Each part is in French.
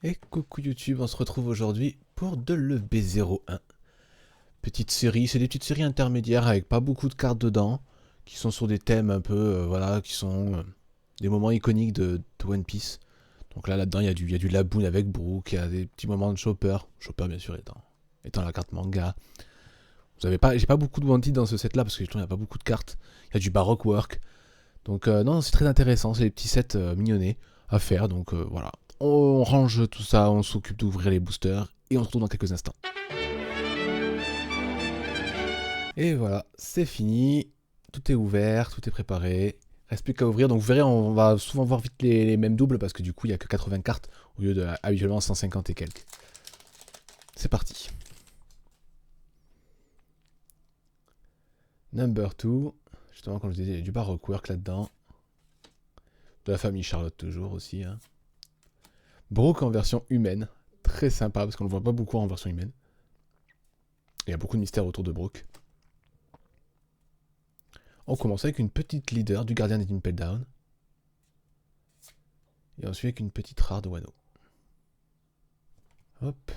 Et coucou YouTube, on se retrouve aujourd'hui pour de l'EB01. Petite série, c'est des petites séries intermédiaires avec pas beaucoup de cartes dedans, qui sont sur des thèmes un peu, voilà, qui sont des moments iconiques de One Piece. Donc là-dedans, il y a du Laboon avec Brook, il y a des petits moments de Chopper. Chopper, bien sûr, étant la carte manga. J'ai pas beaucoup de Wanted dans ce set-là, parce que justement, il n'y a pas beaucoup de cartes. Il y a du Baroque Work. Donc non, c'est très intéressant, c'est des petits sets mignonnés à faire, donc voilà. On range tout ça, on s'occupe d'ouvrir les boosters, et on se retrouve dans quelques instants. Et voilà, c'est fini, tout est ouvert, tout est préparé, reste plus qu'à ouvrir, donc vous verrez, on va souvent voir vite les mêmes doubles, parce que du coup, il n'y a que 80 cartes, au lieu de habituellement 150 et quelques. C'est parti. Number 2, justement, comme je disais, il y a du Baroque Work là-dedans. De la famille Charlotte toujours aussi, hein. Brook en version humaine. Très sympa parce qu'on ne le voit pas beaucoup en version humaine. Il y a beaucoup de mystères autour de Brook. On commence avec une petite leader du gardien des Impel Down. Et ensuite avec une petite rare de Wano. Hop.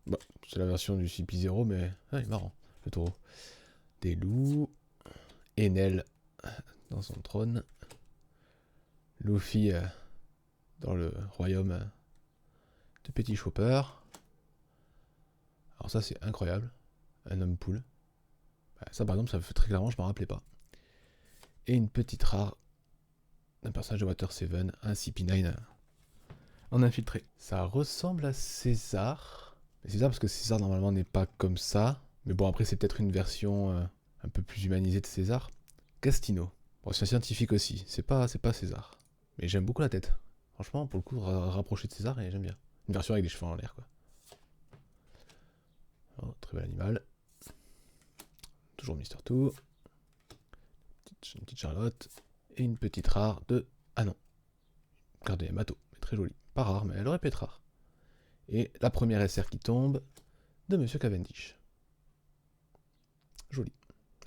Bon, c'est la version du CP0, mais il est marrant, le taureau. Des loups. Enel dans son trône. Luffy dans le royaume de Petit Chopper. Alors ça c'est incroyable. Un homme poule. Ça par exemple ça fait très clairement je m'en rappelais pas. Et une petite rare d'un personnage de Water 7, un CP9 en infiltré. Ça ressemble à César. Mais César parce que César normalement n'est pas comme ça. Mais bon après c'est peut-être une version un peu plus humanisée de César. Castino. Bon c'est un scientifique aussi. C'est pas César. Mais j'aime beaucoup la tête. Franchement pour le coup rapprocher de César et j'aime bien. Une version avec des cheveux en l'air quoi. Oh, très bel animal. Toujours Mister Two. Une petite Charlotte. Et une petite rare de... Ah non. Carte de Yamato. Mais très jolie. Pas rare mais elle aurait pu être rare. Et la première SR qui tombe de Monsieur Cavendish. Joli.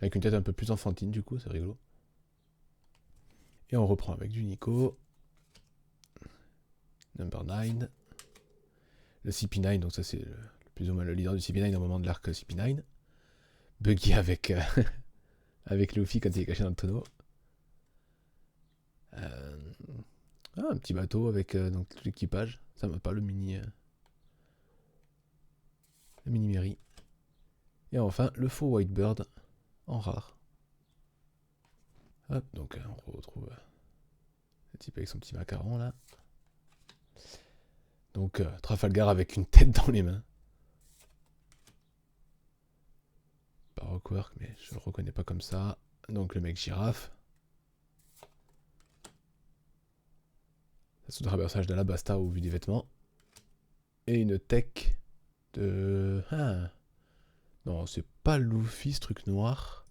Avec une tête un peu plus enfantine du coup, c'est rigolo. Et on reprend avec du Nico. Number 9. Le CP9, donc ça c'est plus ou moins le leader du CP9 au moment de l'arc CP9. Buggy avec, avec Luffy quand il est caché dans le tonneau. Un petit bateau avec donc, tout l'équipage. Ça m'a pas le mini... le mini Mary. Et enfin le faux Whitebird en rare. Hop, donc on retrouve le type avec son petit macaron là. Donc Trafalgar avec une tête dans les mains. Baroque Work, mais je le reconnais pas comme ça. Donc le mec girafe. Ça sous traversage d'Alabasta au vu des vêtements. Et une tech de... Ah. Non, c'est pas Luffy ce truc noir.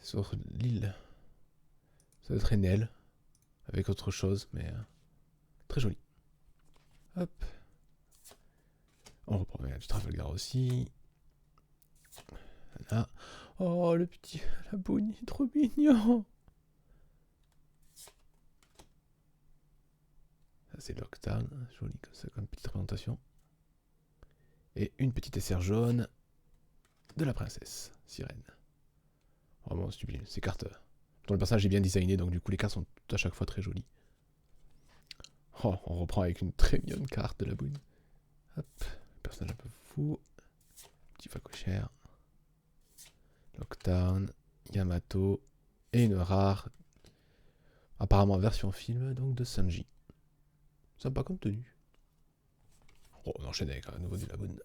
Sur l'île. Ça doit être Enel. Avec autre chose, mais très joli. Hop. On reprend du Trafalgar aussi. Là. Oh, le petit Laboon, il est trop mignon. Ça, c'est Lockdown. Joli comme ça, comme petite représentation. Et une petite SR jaune de la princesse, sirène. Vraiment sublime. Ces cartes dont le personnage est bien designé, donc du coup les cartes sont à chaque fois très jolies. Oh, on reprend avec une très mignonne carte de la boune. Hop, personnage un peu fou. Petit facochère. Lockdown, Yamato, et une rare, apparemment version film, donc de Sanji. Sympa comme tenue. Oh, on enchaîne avec un nouveau de la boune.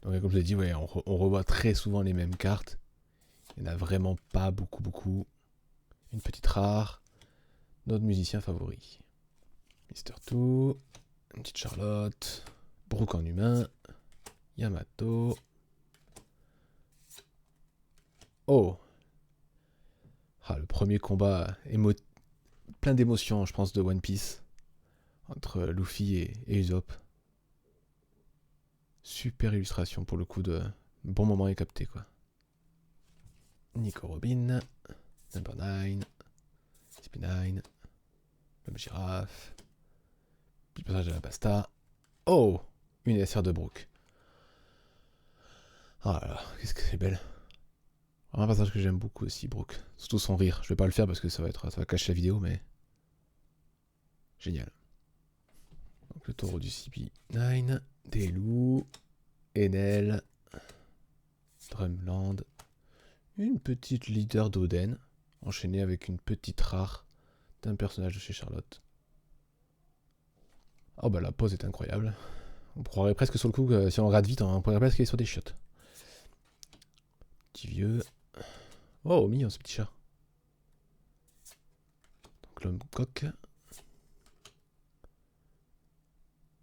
Donc comme je l'ai dit, ouais, on revoit très souvent les mêmes cartes. Il n'y en a vraiment pas beaucoup. Une petite rare. Notre musicien favori. Mister Two. Une petite Charlotte. Brook en humain. Yamato. Oh. Ah, le premier combat plein d'émotions, je pense, de One Piece. Entre Luffy et Usopp. Super illustration pour le coup de bon moment est capté quoi. Nico Robin. Number 9. CP9. Même girafe. Petit passage de la pasta. Oh, une SR de Brooke. Ah là là, qu'est-ce que c'est belle. Un passage que j'aime beaucoup aussi, Brooke. Surtout son rire. Je vais pas le faire parce que ça va cacher la vidéo, mais... Génial. Donc le taureau du CP9, des loups, Enel, Drumland, une petite leader d'Oden, enchaînée avec une petite rare d'un personnage de chez Charlotte. Oh bah la pose est incroyable. On croirait presque sur le coup que si on regarde vite, on pourrait presque aller sur des chiottes. Petit vieux. Oh, mignon ce petit chat. Donc l'homme coq.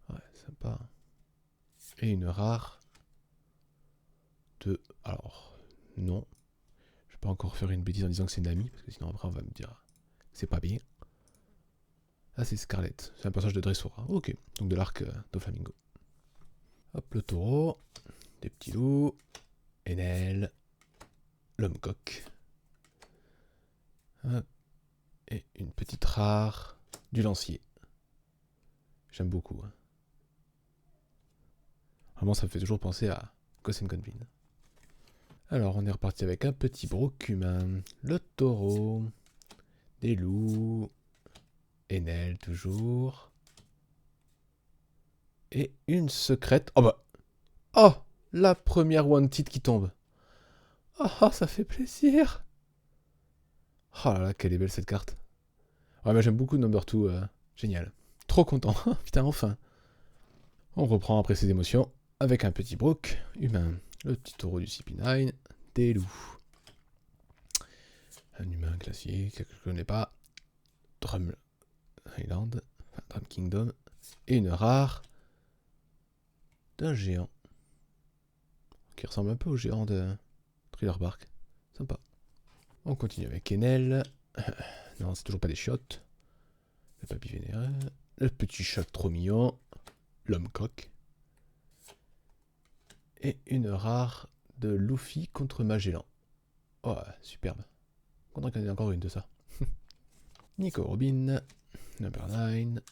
Ouais, sympa. Et une rare de... Alors, non. Je vais pas encore faire une bêtise en disant que c'est une amie, parce que sinon après on va me dire que c'est pas bien. Ah, c'est Scarlett. C'est un personnage de Dressura. Ok, donc de l'arc de Flamingo. Hop, le taureau. Des petits loups. Enel. L'homme coq. Hop. Et une petite rare du lancier. J'aime beaucoup. Hein. Vraiment, ça me fait toujours penser à Ghost and Goblin. Alors, on est reparti avec un petit Brooke humain. Le taureau. Des loups. Enel, toujours. Et une secrète. Oh bah. Oh, la première Wanted qui tombe. Oh, ça fait plaisir. Oh là là, quelle est belle cette carte. Ouais, mais j'aime beaucoup Number 2. Génial. Trop content. Putain, enfin. On reprend après ses émotions avec un petit Brooke humain. Le petit taureau du CP9. Des loups. Un humain classique que je connais pas. Drum Island. Enfin, Drum Kingdom. Et une rare d'un géant. Qui ressemble un peu au géant de Thriller Bark. Sympa. On continue avec Enel. Non, c'est toujours pas des chiottes. Le papy vénéré. Le petit chat trop mignon. L'homme coq. Et une rare de Luffy contre Magellan. Oh, superbe. Content qu'il y en ait encore une de ça. Nico Robin. Number 9.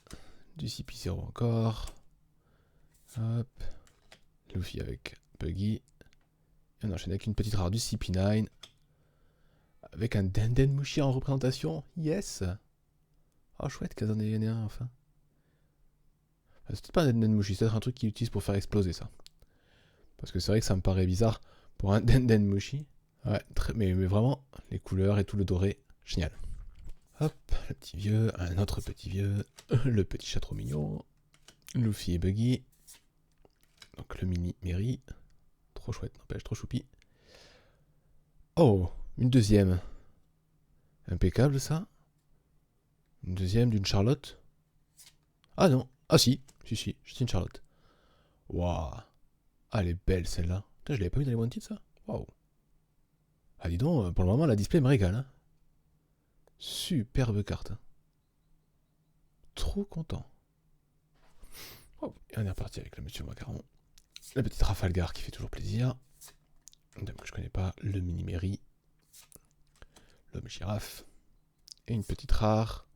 Du CP0 encore. Hop. Luffy avec Buggy. Et on enchaîne avec une petite rare du CP9. Avec un Denden Mushi en représentation. Yes. Oh, chouette qu'elle en ait un, enfin. C'est peut-être pas un Denden Mushi, c'est peut-être un truc qu'ils utilisent pour faire exploser ça. Parce que c'est vrai que ça me paraît bizarre pour un Denden Mushi. Ouais, mais vraiment, les couleurs et tout le doré, génial. Hop, le petit vieux, un autre petit vieux, le petit chat trop mignon, Luffy et Buggy. Donc le mini Mary. Trop chouette, n'empêche, trop choupi. Oh, une deuxième. Impeccable ça. Une deuxième d'une Charlotte. Ah non, ah si, c'est une Charlotte. Waouh. Ah, elle est belle celle-là. Putain, je l'avais pas mis dans les Wanted ça. Waouh. Ah dis donc, pour le moment la display me régale. Hein. Superbe carte. Hein. Trop content. Oh, et on est reparti avec le monsieur Macaron. La petite Trafalgar qui fait toujours plaisir. Une dame que je connais pas. Le mini Mary. L'homme girafe. Et une petite rare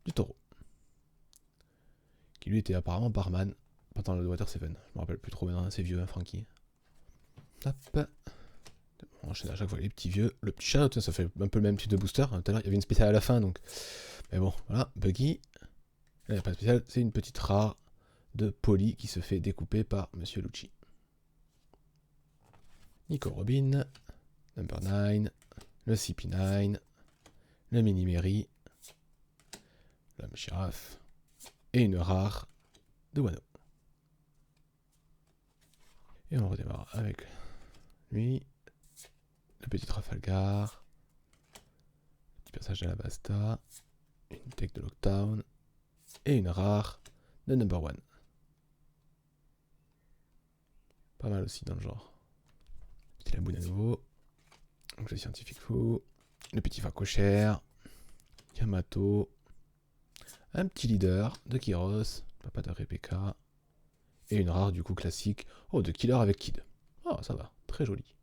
du taureau. Qui lui était apparemment barman pendant le Water 7. Je me rappelle plus trop maintenant, c'est vieux, hein, Frankie. Hop. On enchaîne à chaque fois les petits vieux. Le petit chat, ça fait un peu le même type de booster. Tout à l'heure, il y avait une spéciale à la fin, donc. Mais bon, voilà. Buggy. Il n'y a pas de spécial. C'est une petite rare de Polly qui se fait découper par Monsieur Lucci. Nico Robin. Number 9. Le CP9. Le mini Mary. L'homme girafe. Et une rare de Wano. Et on redémarre avec lui. Le petit Trafalgar. Petit passage de la Basta. Une tech de Lockdown. Et une rare de Number 1. Pas mal aussi dans le genre. Petit Laboon à nouveau. Donc le scientifique fou. Le petit Facochère. Yamato. Un petit leader de Kyros. Papa de Rebecca. Et une rare du coup classique. Oh, de Killer avec Kid. Oh, ça va. Très joli.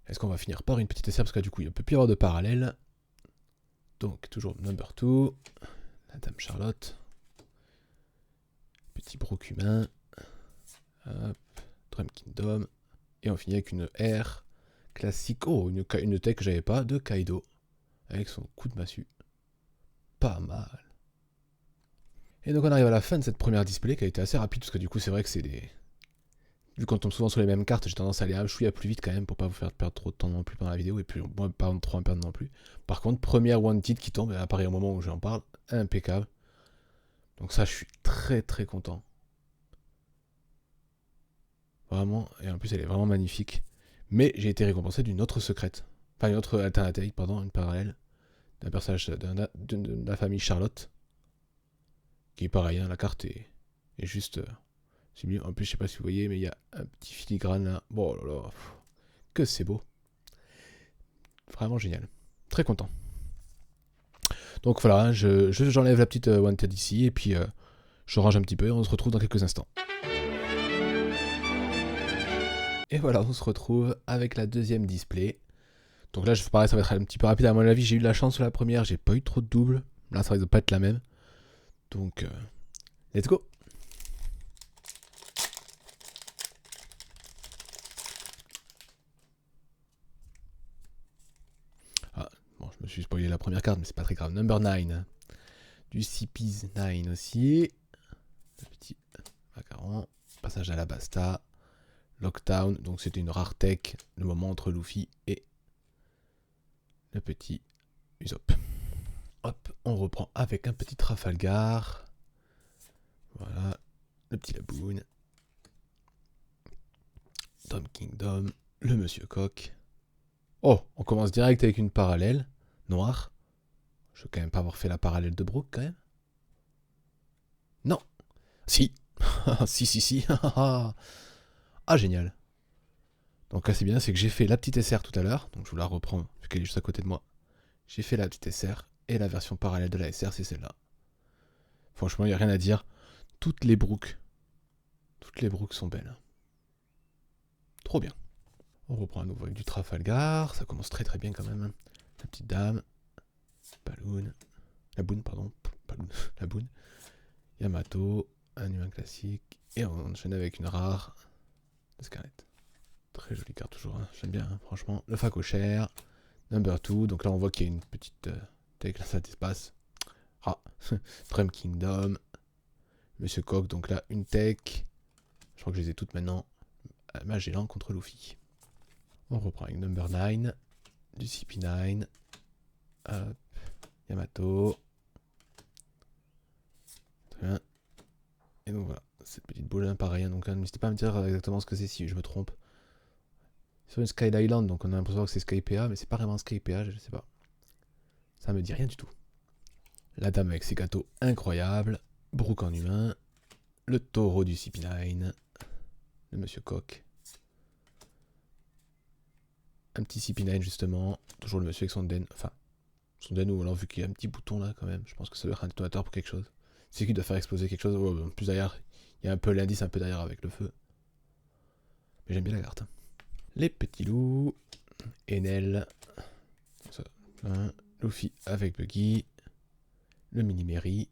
Est-ce qu'on va finir par une petite SR parce que du coup il ne peut plus y avoir de parallèle. Donc toujours Number 2. La Dame Charlotte. petit broc humain. Hop, Drum Kingdom. Et on finit avec une R classique. Oh, une tech que j'avais pas de Kaido. Avec son coup de massue. Pas mal. Et donc on arrive à la fin de cette première display qui a été assez rapide parce que du coup c'est vrai que c'est des... Vu qu'on tombe souvent sur les mêmes cartes, j'ai tendance à aller un chouïa plus vite quand même pour pas vous faire perdre trop de temps non plus pendant la vidéo et puis moi pas trop en perdre non plus. Par contre, première Wanted qui tombe, elle apparaît au moment où j'en parle, impeccable. Donc ça je suis très très content. Vraiment, et en plus elle est vraiment magnifique. Mais j'ai été récompensé d'une autre secrète. Enfin une autre alternative, pardon, une parallèle. D'un personnage de la famille Charlotte. Qui est pareil, hein, la carte est juste sublime. En plus, je sais pas si vous voyez, mais il y a un petit filigrane là. Bon, oh là là, que c'est beau. Vraiment génial. Très content. Donc voilà, j'enlève la petite Wanted ici et puis je range un petit peu et on se retrouve dans quelques instants. Et voilà, on se retrouve avec la deuxième display. Donc là, pareil, ça va être un petit peu rapide à mon avis. J'ai eu de la chance sur la première, j'ai pas eu trop de doubles. Là, ça risque de pas être la même. Donc, let's go. Ah, bon, je me suis spoilé la première carte, mais c'est pas très grave. Number 9. Du CP's 9 aussi. Le petit macaron. Passage à la Basta. Lockdown, donc c'était une rare tech. Le moment entre Luffy et le petit Usopp. Hop, on reprend avec un petit Trafalgar. Voilà, le petit Laboon. Drum Kingdom, le Monsieur Coq. Oh, on commence direct avec une parallèle noire. Je veux quand même pas avoir fait la parallèle de Brook quand même. Non. Si. si. Ah, génial. Donc là, c'est bien, c'est que j'ai fait la petite SR tout à l'heure. Donc je vous la reprends, vu qu'elle est juste à côté de moi. J'ai fait la petite SR. Et la version parallèle de la SR, c'est celle-là. Franchement, il n'y a rien à dire. Toutes les brooks sont belles. Trop bien. On reprend à nouveau avec du Trafalgar. Ça commence très très bien quand même. La petite dame. Balloon. Laboon, pardon. Balloon. Laboon. Yamato. Un humain classique. Et on enchaîne avec une rare. Scarlett. Très jolie carte toujours. Hein. J'aime bien, hein, franchement. Le Facochère. Number 2. Donc là, on voit qu'il y a une petite tech là, ça d'espace. Ah. Drum Kingdom. Monsieur Coq. Donc là, une tech. Je crois que je les ai toutes maintenant. Magellan contre Luffy. On reprend avec Number 9. Du CP9. Yamato. Très bien. Et donc voilà, cette petite boule, hein, pareil. Donc n'hésitez pas à me dire exactement ce que c'est si je me trompe. Sur une Sky Island, donc on a l'impression que c'est Skypa, mais c'est pas vraiment Skypa, je sais pas. Ça me dit rien du tout. La dame avec ses gâteaux incroyables. Brook en humain. Le taureau du CP9. Le Monsieur Coq. Un petit CP9 justement. Toujours le monsieur avec son den. Enfin, son den ou alors vu qu'il y a un petit bouton là quand même. Je pense que ça doit être un détonateur pour quelque chose. C'est qu'il doit faire exploser quelque chose. Oh, plus derrière, il y a un peu l'indice un peu derrière avec le feu. Mais j'aime bien la carte. Les petits loups. Enel. Ça, hein, Luffy avec Buggy. Le mini-Mary.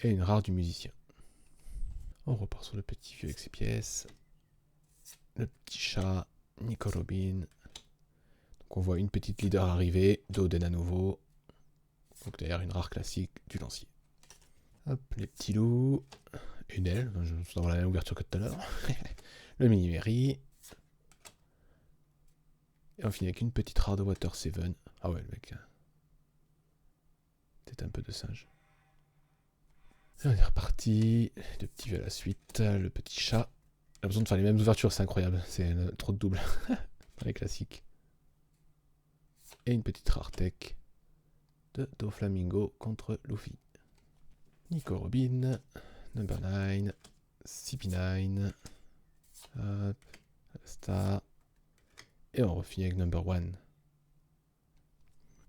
Et une rare du musicien. On repart sur le petit vieux avec ses pièces. Le petit chat. Nico Robin. Donc on voit une petite leader arriver. Doden à nouveau. Donc derrière une rare classique du lancier. Hop, les petits loups. Enel. Je vais avoir la même ouverture que tout à l'heure. Le mini-Mary. Et on finit avec une petite rare de Water 7. Ah ouais, le mec. Peut-être un peu de singe. Et on est reparti. Le petit vieux à la suite. Le petit chat. On a besoin de faire les mêmes ouvertures, c'est incroyable. C'est trop de doubles. Dans les classiques. Et une petite rare tech de Doflamingo contre Luffy. Nico Robin. Number 9. CP9. Hop. Star. Et on refinit avec Number 1.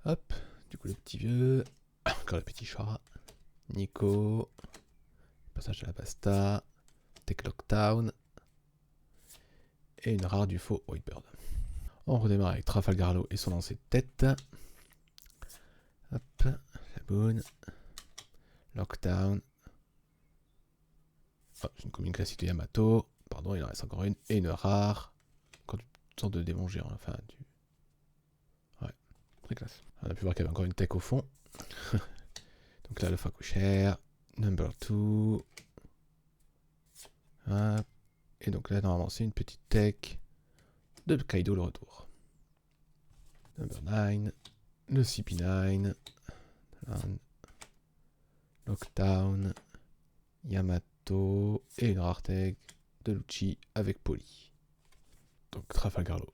Hop. Du coup, le petit vieux. Encore le petit chat. Nico. Passage à la Basta. Tech Lockdown. Et une rare du faux Whitebird. On redémarre avec Trafalgarlo et son lancer de tête. Hop. La boune. Lockdown. Ah, c'est une commune classique de Yamato. Pardon, il en reste encore une. Et une rare. Encore une sorte de démon géant. Enfin, ouais, très classe. On a pu voir qu'il y avait encore une tech au fond. Donc là, le Facocher. Number 2. Hop. Et donc là, normalement, c'est une petite tech de Kaido le retour. Number 9. Le CP9. Lockdown. Yamato. Et une rare tech de Lucci avec Poli. Donc Trafalgarlo.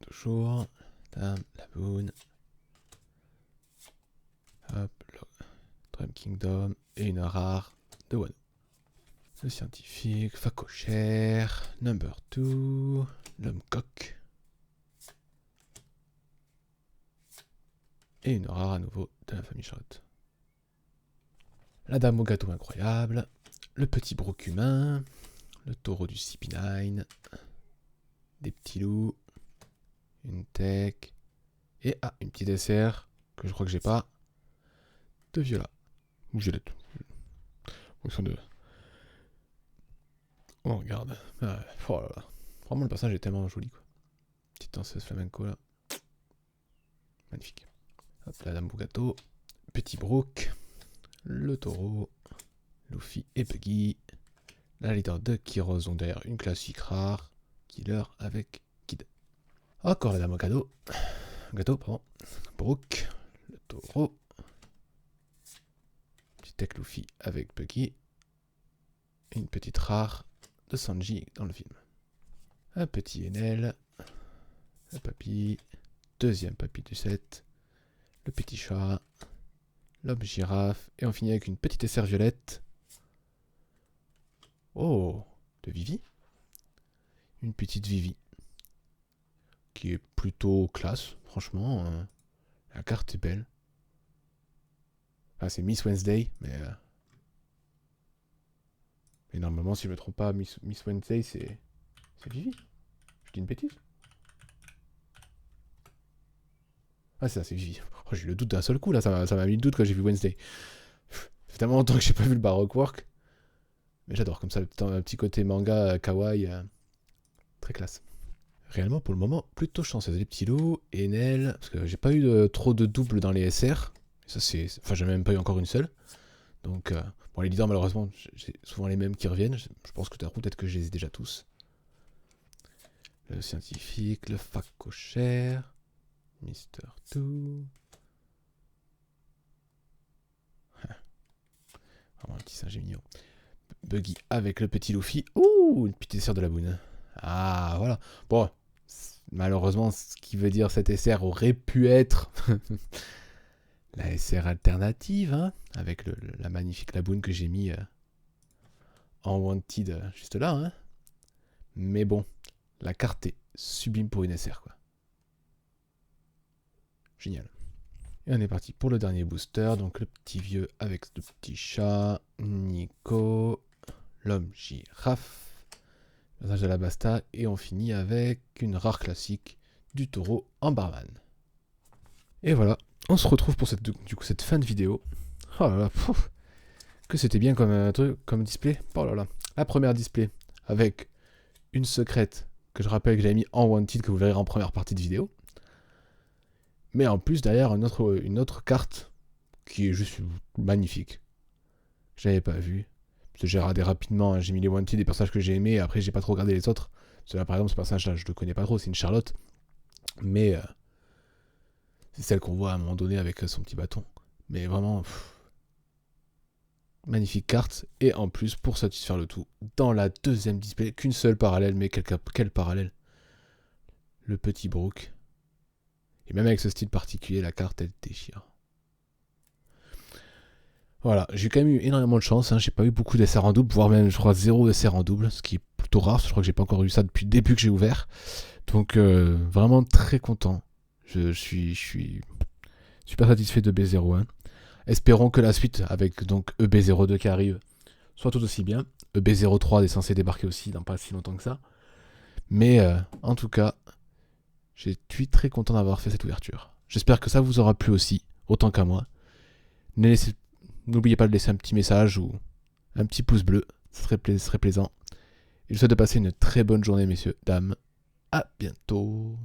Toujours. Tam, Laboon. Hop, Drum Kingdom. Et une rare de Wano. Le scientifique, Facocher, Number 2, l'homme coq. Et une rare à nouveau de la famille Charlotte. La dame au gâteau incroyable, le petit broc humain, le taureau du CP9, des petits loups, une tech, et une petite dessert que je crois que j'ai pas, de viola, ou violette. On regarde. Oh là là. Vraiment, le personnage est tellement joli, quoi. Petite danseuse flamenco, là. Magnifique. Hop, la dame au gâteau. Petit Brook. Le taureau. Luffy et Buggy. La leader de Kiros, donc derrière une classique rare. Killer avec Kid. Encore la dame au gâteau. Pardon. Brook. Le taureau. Petit tech Luffy avec Buggy. Et une petite rare de Sanji dans le film. Un petit Enel, un papy, deuxième papy du set, le petit chat, l'homme girafe, et on finit avec une petite essère violette. Oh, de Vivi. Une petite Vivi, qui est plutôt classe, franchement. La carte est belle. Enfin, c'est Miss Wednesday, mais normalement, si je me trompe pas, Miss Wednesday, c'est Vivi. Je dis une bêtise. Ah, c'est ça, c'est Vivi. Oh, j'ai eu le doute d'un seul coup, là. Ça m'a mis le doute quand j'ai vu Wednesday. Ça fait tellement longtemps que j'ai pas vu le Baroque Work. Mais j'adore, comme ça, un petit côté manga, kawaii. Très classe. Réellement, pour le moment, plutôt chanceuse. Les petits loups, Enel, parce que j'ai pas eu trop de doubles dans les SR. Ça, c'est... Enfin, j'ai même pas eu encore une seule. Donc, bon, les leaders, malheureusement, j'ai souvent les mêmes qui reviennent. Je pense que peut-être que je les ai déjà tous. Le scientifique, le Facocher, Mister 2. Vraiment un petit singe mignon. Buggy avec le petit Luffy. Ouh, une petite SR de la boune. Ah, voilà. Bon, malheureusement, ce qui veut dire cette SR aurait pu être la SR alternative, hein, avec la magnifique laboune que j'ai mis en wanted juste là. Hein. Mais bon, la carte est sublime pour une SR, quoi. Génial. Et on est parti pour le dernier booster, donc le petit vieux avec le petit chat, Nico, l'homme girafe, le personnage de la Basta, et on finit avec une rare classique du taureau en barman. Et voilà, on se retrouve pour cette fin de vidéo. Oh là là, pouf, que c'était bien comme display. Oh là là, la première display avec une secrète que je rappelle que j'avais mis en wanted, que vous verrez en première partie de vidéo. Mais en plus, derrière, une autre carte qui est juste magnifique. Que j'avais pas vu. Parce que j'ai regardé rapidement, hein, j'ai mis les wanted des personnages que j'ai aimés, et après j'ai pas trop regardé les autres. Parce que là, par exemple, ce personnage-là, je le connais pas trop, c'est une Charlotte. Mais c'est celle qu'on voit à un moment donné avec son petit bâton. Mais vraiment, magnifique carte. Et en plus, pour satisfaire le tout, dans la deuxième display, qu'une seule parallèle, mais quel parallèle. Le petit Brook. Et même avec ce style particulier, la carte, elle déchire. Voilà, j'ai quand même eu énormément de chance. Hein. J'ai pas eu beaucoup d'essais en double, voire même, je crois, 0 essais en double, ce qui est plutôt rare. Je crois que j'ai pas encore eu ça depuis le début que j'ai ouvert. Donc, vraiment très content. Je suis super satisfait de B01. Espérons que la suite, avec donc EB02 qui arrive, soit tout aussi bien. EB03 est censé débarquer aussi dans pas si longtemps que ça. Mais en tout cas, je suis très content d'avoir fait cette ouverture. J'espère que ça vous aura plu aussi, autant qu'à moi. N'oubliez pas de laisser un petit message ou un petit pouce bleu, Ce serait plaisant. Et je vous souhaite de passer une très bonne journée, messieurs, dames. À bientôt.